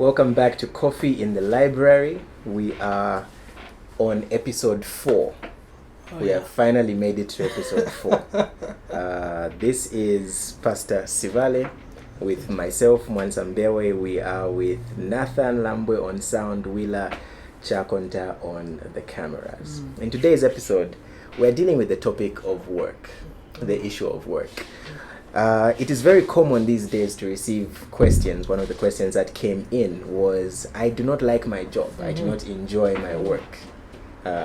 Welcome back to Coffee in the Library. We are on episode 4. We have finally made it to episode 4. This is Pastor Sibale with myself, Mwansambewe. We are with Nathan Lambwe on sound, Willa Chakonta on the cameras. In today's episode, we're dealing with the topic of work, the issue of work. It is very common these days to receive questions. One of the questions that came in was, I do not like my job. I do not enjoy my work.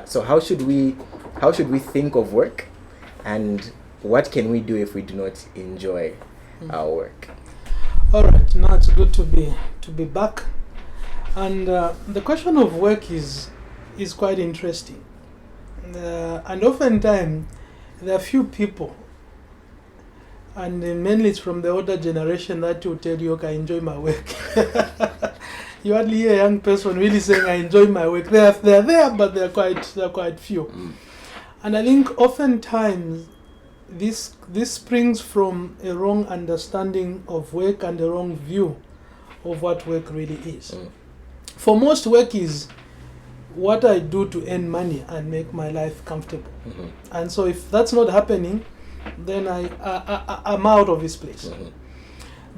So how should we think of work, and what can we do if we do not enjoy our work? All right, now it's good to be back, and the question of work is quite interesting, and oftentimes there are few people, and mainly it's from the older generation, that will tell you, okay, I enjoy my work. You hardly hear a young person really saying, I enjoy my work. They're there, but they're quite few. And I think oftentimes this springs from a wrong understanding of work and a wrong view of what work really is. For most, work is what I do to earn money and make my life comfortable. And so if that's not happening, then I'm out of this place.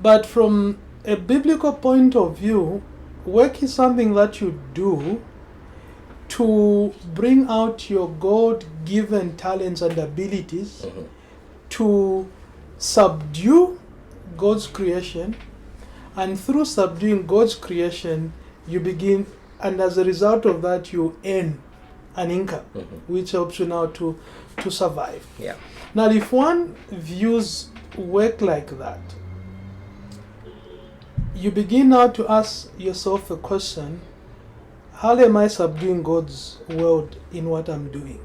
But from a biblical point of view, work is something that you do to bring out your God-given talents and abilities, to subdue God's creation, and through subduing God's creation, you begin, and as a result of that, you earn an income, which helps you now to survive. Yeah. Now, if one views work like that, you begin now to ask yourself a question: how am I subduing God's world in what I'm doing?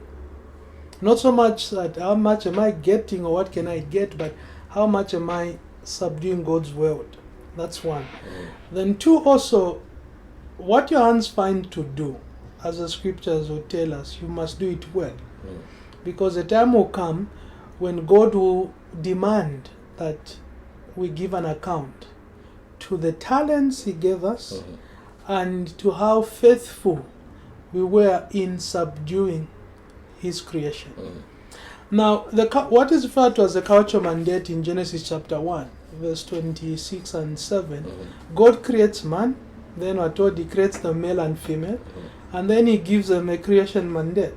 Not so much that how much am I getting or what can I get, but how much am I subduing God's world? That's one. Then two, also, what your hands find to do, as the scriptures will tell us, you must do it well. Because the time will come when God will demand that we give an account to the talents He gave us and to how faithful we were in subduing His creation. Now, what is referred to as the culture mandate in Genesis chapter 1, verse 26 and 7, God creates man, then we're told He creates the male and female, and then He gives them a creation mandate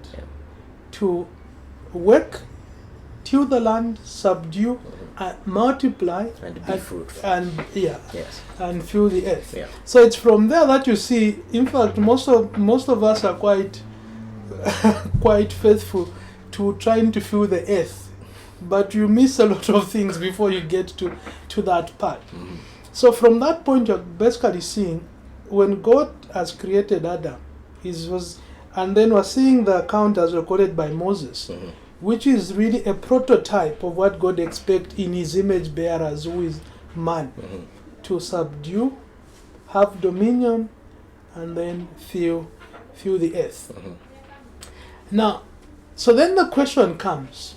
to work, till the land, subdue, multiply, And be fruitful. And fill the earth. Yeah. So it's from there that you see, in fact, most of us are quite quite faithful to trying to fill the earth, but you miss a lot of things before you get to that part. So from that point, you're basically seeing when God has created Adam, and then we're seeing the account as recorded by Moses, which is really a prototype of what God expects in His image bearers, who is man, to subdue, have dominion, and then fill the earth. Now, so then the question comes,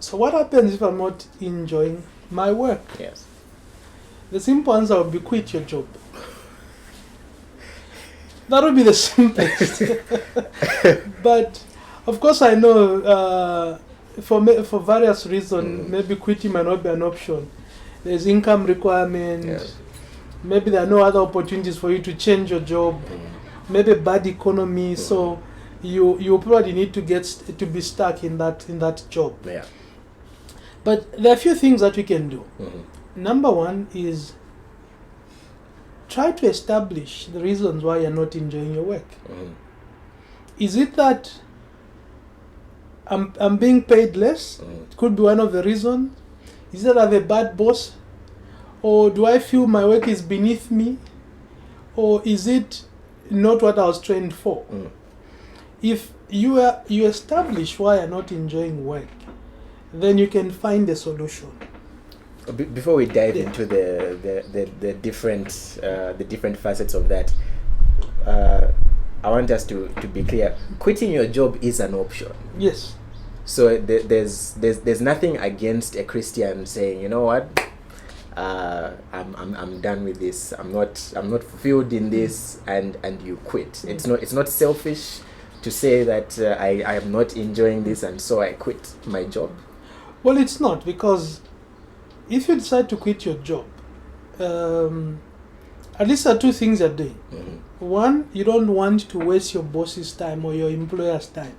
so what happens if I'm not enjoying my work? Yes. The simple answer would be quit your job. That would be the simplest. But of course, I know for various reasons, maybe quitting might not be an option. There's income requirement. Yes. Maybe there are no other opportunities for you to change your job. Maybe bad economy. So you probably need to be stuck in that job. Yeah. But there are a few things that we can do. Number one is try to establish the reasons why you're not enjoying your work. Is it that I'm being paid less? It could be one of the reasons. Is it that I have a bad boss? Or do I feel my work is beneath me? Or is it not what I was trained for? If you establish why you're not enjoying work, then you can find a solution. Before we dive into the different facets of that, I want us to be clear. Quitting your job is an option. Yes. So there's nothing against a Christian saying, you know what, I'm done with this. I'm not fulfilled in this, and you quit. It's not selfish to say that I am not enjoying this, and so I quit my job. Well, it's not, because if you decide to quit your job, at least there are two things you're doing. One, you don't want to waste your boss's time or your employer's time.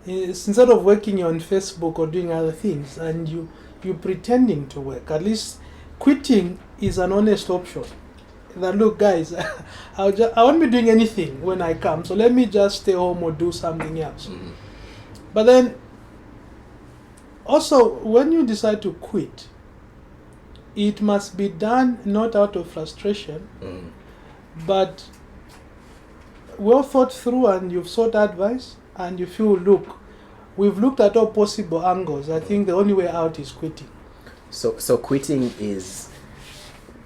Instead of working, you're on Facebook or doing other things, and you're pretending to work. At least quitting is an honest option. That, look, guys, I won't be doing anything when I come, so let me just stay home or do something else. But then, also, when you decide to quit, it must be done not out of frustration, but well thought through, and you've sought advice, and you feel, look, we've looked at all possible angles. I think the only way out is quitting. So quitting is,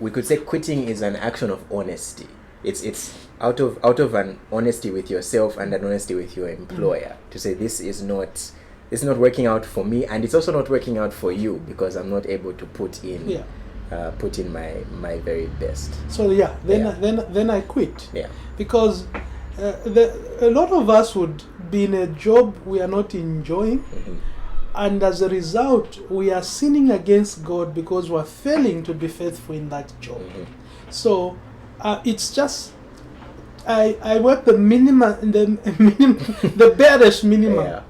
we could say quitting is an action of honesty. It's out of an honesty with yourself and an honesty with your employer, to say this is not working out for me, and it's also not working out for you, because I'm not able to put in my very best. So then I quit. Yeah. Because a lot of us would be in a job we are not enjoying, and as a result we are sinning against God because we're failing to be faithful in that job. So it's just I work the the barest minimum.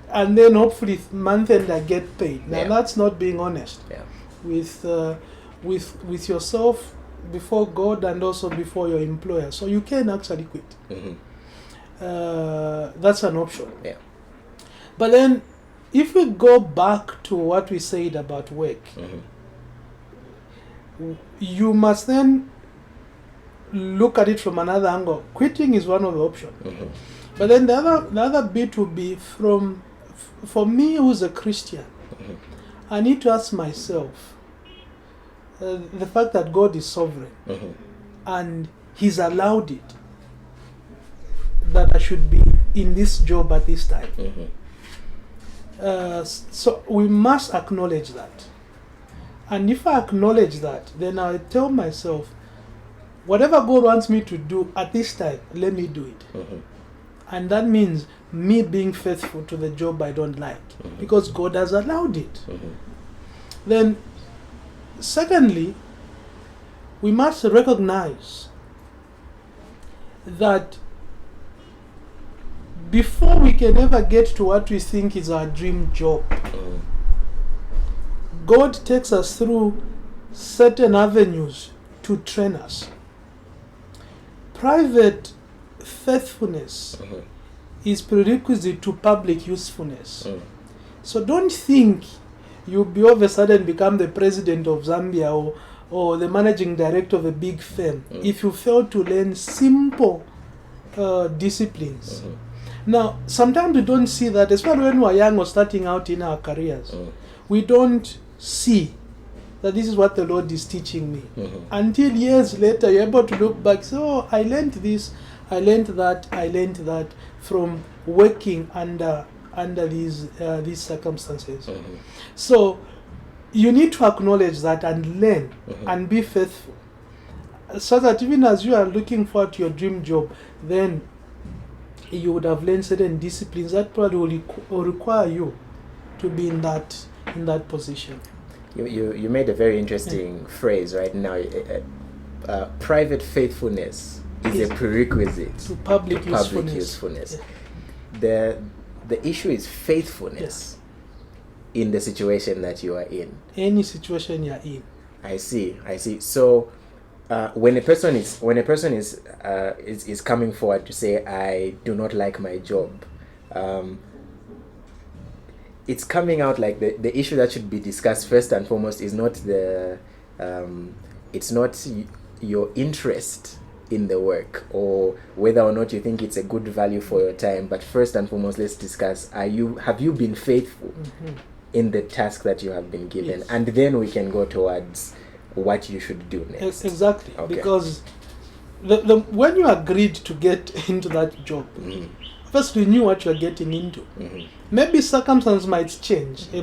And then hopefully month end I get paid. Now that's not being honest with yourself, before God, and also before your employer. So you can actually quit. That's an option. But then, if we go back to what we said about work, you must then look at it from another angle. Quitting is one of the options. But then the other bit would be for me, who's a Christian, I need to ask myself, the fact that God is sovereign, and He's allowed it, that I should be in this job at this time. So we must acknowledge that. And if I acknowledge that, then I tell myself, whatever God wants me to do at this time, let me do it. And that means me being faithful to the job I don't like, because God has allowed it. Then, secondly, we must recognize that before we can ever get to what we think is our dream job, God takes us through certain avenues to train us. Private faithfulness is prerequisite to public usefulness. So don't think you'll be all of a sudden become the president of Zambia or the managing director of a big firm if you fail to learn simple disciplines. Now, sometimes we don't see that, especially when we're young or starting out in our careers. We don't see that this is what the Lord is teaching me. Until years later, you're able to look back, so I learned this, I learned that from working under these circumstances. So you need to acknowledge that and learn and be faithful, so that even as you are looking forward to your dream job, then you would have learned certain disciplines that probably will require you to be in that position. You made a very interesting phrase right now. Private faithfulness is a prerequisite to public usefulness. The issue is faithfulness in the situation that you are in. Any situation you are in. I see. So when a person is coming forward to say, I do not like my job, it's coming out like the issue that should be discussed first and foremost is not it's not your interest in the work or whether or not you think it's a good value for your time, but first and foremost, let's discuss, have you been faithful in the task that you have been given? And then we can go towards what you should do next. Exactly. Okay. Because when you agreed to get into that job, first you knew what you are getting into. Maybe circumstances might change. The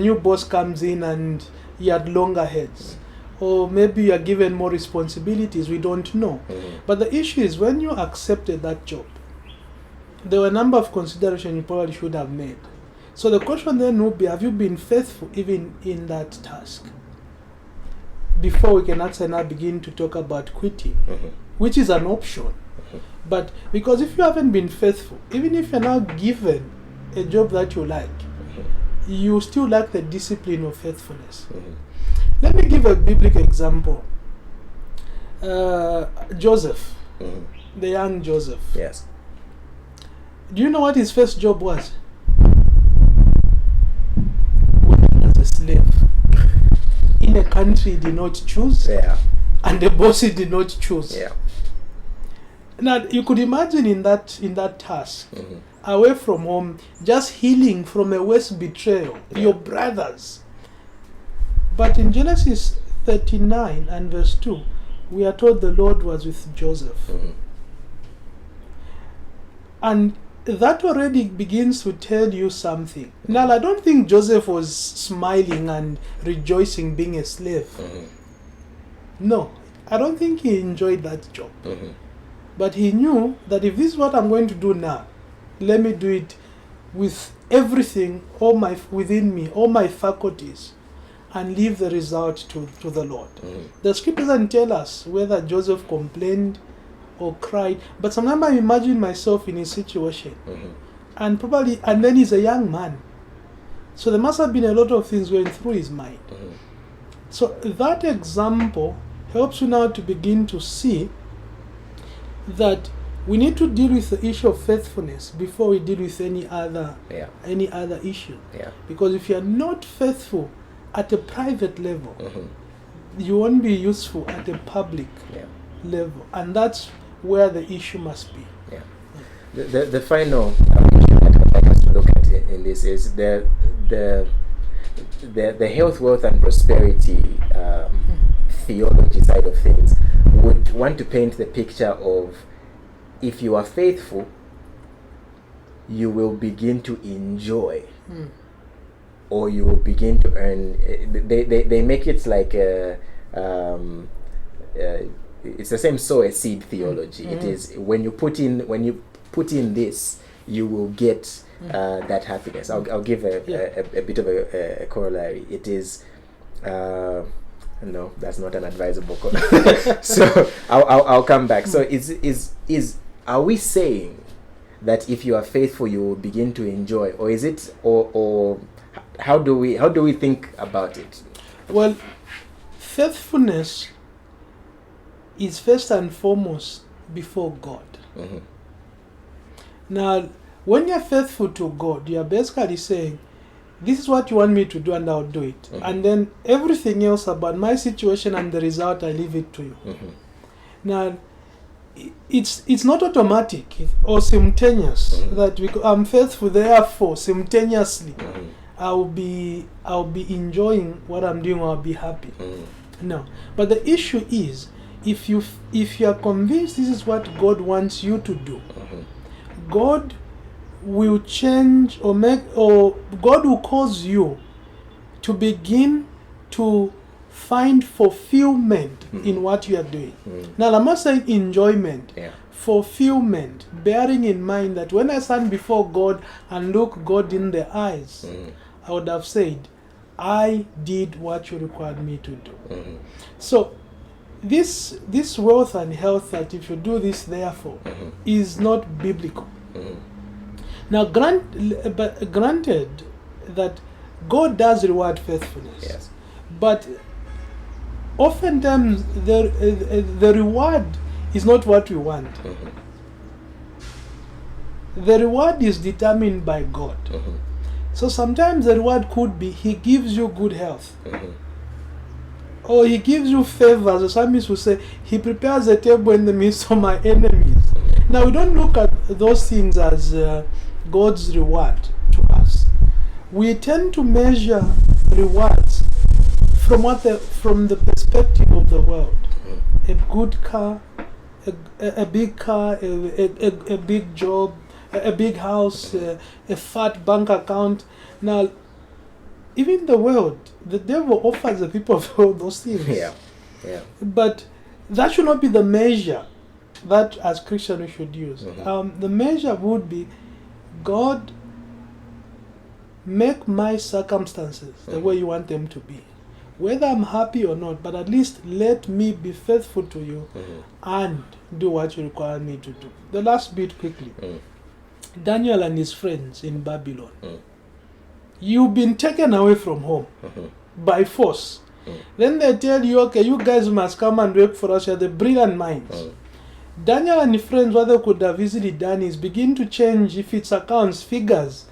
new boss comes in and he had longer heads. Or maybe you are given more responsibilities, we don't know. But the issue is when you accepted that job, there were a number of considerations you probably should have made. So the question then would be, have you been faithful even in that task? Before we can actually now begin to talk about quitting, which is an option. But because if you haven't been faithful, even if you're now given a job that you like, you still lack the discipline of faithfulness. Let me give a biblical example. Joseph, the young Joseph. Yes. Do you know what his first job was? Working as a slave in a country he did not choose, and the boss he did not choose. Yeah. Now you could imagine in that task, away from home, just healing from a worst betrayal, your brothers. But in Genesis 39 and verse 2, we are told the Lord was with Joseph. And that already begins to tell you something. Now, I don't think Joseph was smiling and rejoicing being a slave. No, I don't think he enjoyed that job. But he knew that if this is what I'm going to do now, let me do it with everything, within me, all my faculties, and leave the result to the Lord. The scripture doesn't tell us whether Joseph complained or cried, but sometimes I imagine myself in his situation, and then he's a young man, so there must have been a lot of things going through his mind. So that example helps you now to begin to see that we need to deal with the issue of faithfulness before we deal with any other issue. Because if you are not faithful at a private level, you won't be useful at a public level, and that's where the issue must be. The final that I'd like us to look at in this is the health, wealth, and prosperity theology side of things. Would want to paint the picture of, if you are faithful, you will begin to enjoy, or you will begin to earn. They make it like it's the same sow a seed theology. It is when you put in this, you will get that happiness. I'll give a bit of a corollary. It is. No, that's not an advisable call. So I'll come back. So are we saying that if you are faithful, you will begin to enjoy, or is it, or how do we think about it? Well, faithfulness is first and foremost before God. Now, when you're faithful to God, you're basically saying, this is what you want me to do, and I'll do it. And then everything else about my situation and the result, I leave it to you. Now, it's not automatic or simultaneous that I'm faithful, therefore simultaneously I'll be enjoying what I'm doing, or I'll be happy. No. But the issue is, if you are convinced this is what God wants you to do, God will change or God will cause you to begin to find fulfillment in what you are doing. Now, I'm not saying enjoyment, fulfillment, bearing in mind that when I stand before God and look God in the eyes, I would have said, I did what you required me to do. So this wealth and health, that if you do this, therefore, is not biblical. Now, granted that God does reward faithfulness, but oftentimes the reward is not what we want. The reward is determined by God. So sometimes the reward could be He gives you good health, or He gives you favor. The psalmist will say, He prepares a table in the midst of my enemies. Now, we don't look at those things as God's reward to us. We tend to measure rewards from the perspective of the world. A good car, a big car, a big job, a big house, a fat bank account. Now, even the world, the devil offers the people of the world those things. Yeah. But that should not be the measure that as Christians we should use. The measure would be, God, make my circumstances the way you want them to be. Whether I'm happy or not, but at least let me be faithful to you and do what you require me to do. The last bit quickly. Daniel and his friends in Babylon. You've been taken away from home by force. Then they tell you, okay, you guys must come and work for us. You're the brilliant minds. Daniel and his friends, what they could have easily done is begin to change, if it's accounts, figures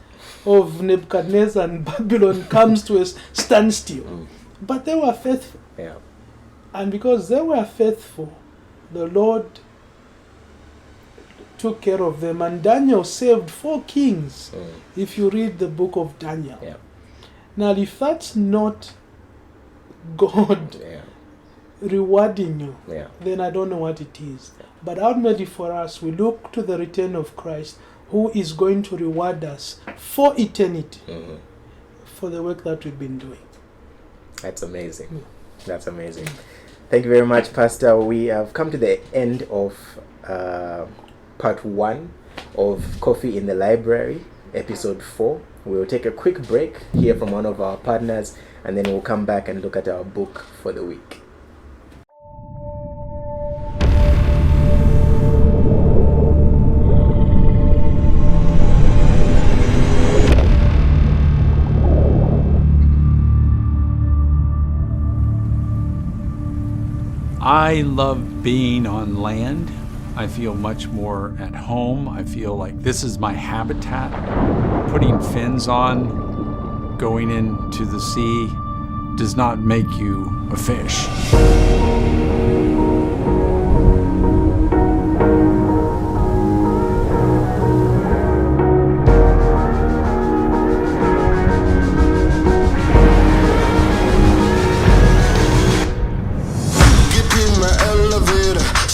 of Nebuchadnezzar and Babylon comes to a standstill. But they were faithful. Yeah. And because they were faithful, the Lord took care of them. And Daniel saved 4 kings, if you read the book of Daniel. Yeah. Now, if that's not God rewarding you, then I don't know what it is. But ultimately for us, we look to the return of Christ, who is going to reward us for eternity for the work that we've been doing. That's amazing. That's amazing. Thank you very much, Pastor. We have come to the end of part 1 of Coffee in the Library, episode 4. We will take a quick break, hear from one of our partners, and then we'll come back and look at our book for the week. I love being on land. I feel much more at home. I feel like this is my habitat. Putting fins on, going into the sea, does not make you a fish.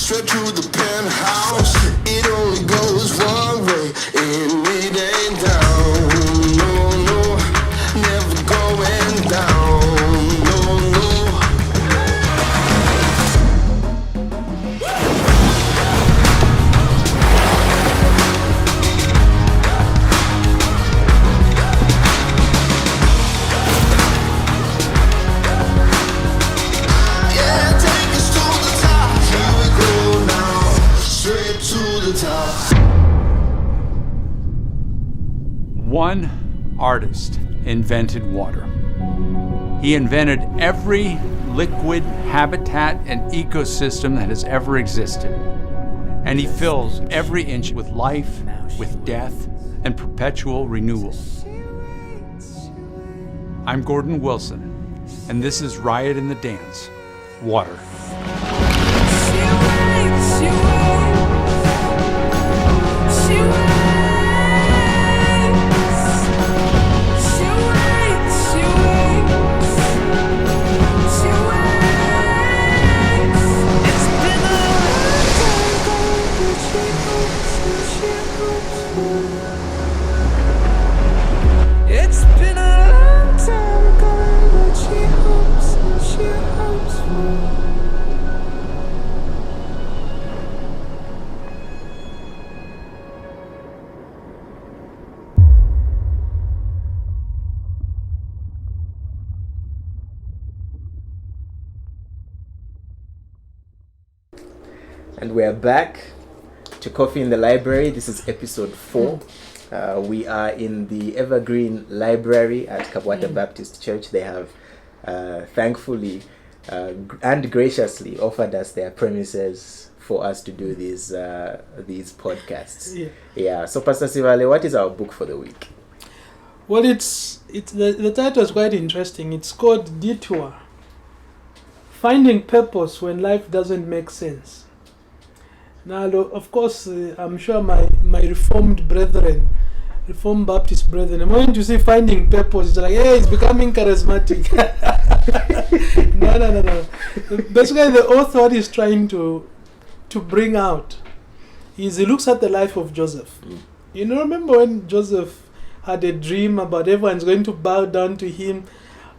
Straight to the penthouse. It only goes one way, and it ain't down. No, no, never going down. No, no. Yeah, take us to the top. Here we go now, straight to the top. One artist invented water. He invented every liquid habitat and ecosystem that has ever existed. And he fills every inch with life, with death, and perpetual renewal. I'm Gordon Wilson, and this is Riot in the Dance, Water. It's been a long time ago, but she hopes for. And we are back to Coffee in the Library. This is episode 4. We are in the Evergreen Library at Kabwata Baptist Church. They have thankfully and graciously offered us their premises for us to do these podcasts. Yeah. So Pastor Sibale, what is our book for the week? Well, it's the title is quite interesting. It's called Detour: Finding Purpose When Life Doesn't Make Sense. Now, of course, I'm sure my Reformed Baptist brethren, the moment you say finding purpose, it's like, hey, it's becoming charismatic. No. Basically, the author, what he's trying to bring out is he looks at the life of Joseph. You know, remember when Joseph had a dream about everyone's going to bow down to him.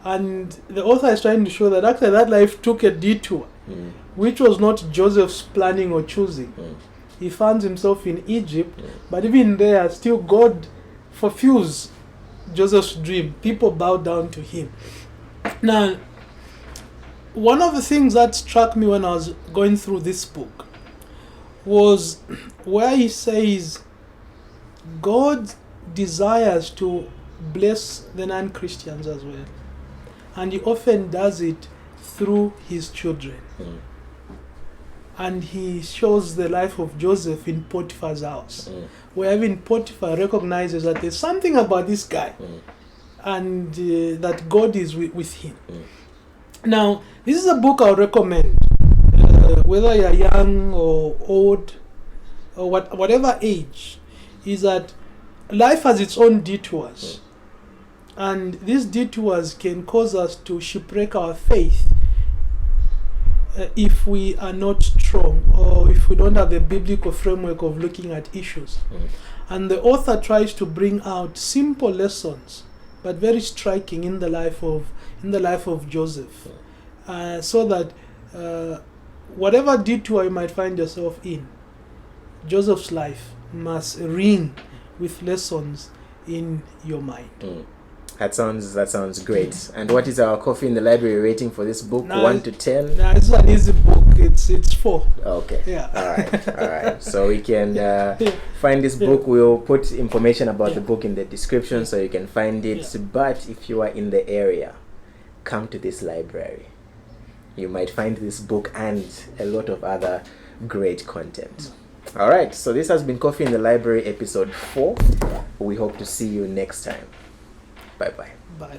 And the author is trying to show that actually that life took a detour, which was not Joseph's planning or choosing. He finds himself in Egypt, but even there, still God fulfills Joseph's dream. People bow down to him. Now, one of the things that struck me when I was going through this book was where he says God desires to bless the non-Christians as well. And he often does it through his children. And he shows the life of Joseph in Potiphar's house, where even Potiphar recognizes that there's something about this guy, and that God is with him. Now, this is a book I would recommend, whether you're young or old, or whatever age, is that life has its own detours. And these detours can cause us to shipwreck our faith if we are not strong, or if we don't have a biblical framework of looking at issues. And the author tries to bring out simple lessons, but very striking in the life of Joseph, so that whatever detour you might find yourself in, Joseph's life must ring with lessons in your mind. That sounds great. And what is our coffee in the library rating for this book? Now, 1 to 10? Now it's an easy book. It's 4. Okay. Yeah. All right. So we can find this book. We'll put information about the book in the description so you can find it. But if you are in the area, come to this library. You might find this book and a lot of other great content. All right. So this has been Coffee in the Library, episode 4. We hope to see you next time. Bye-bye. Bye.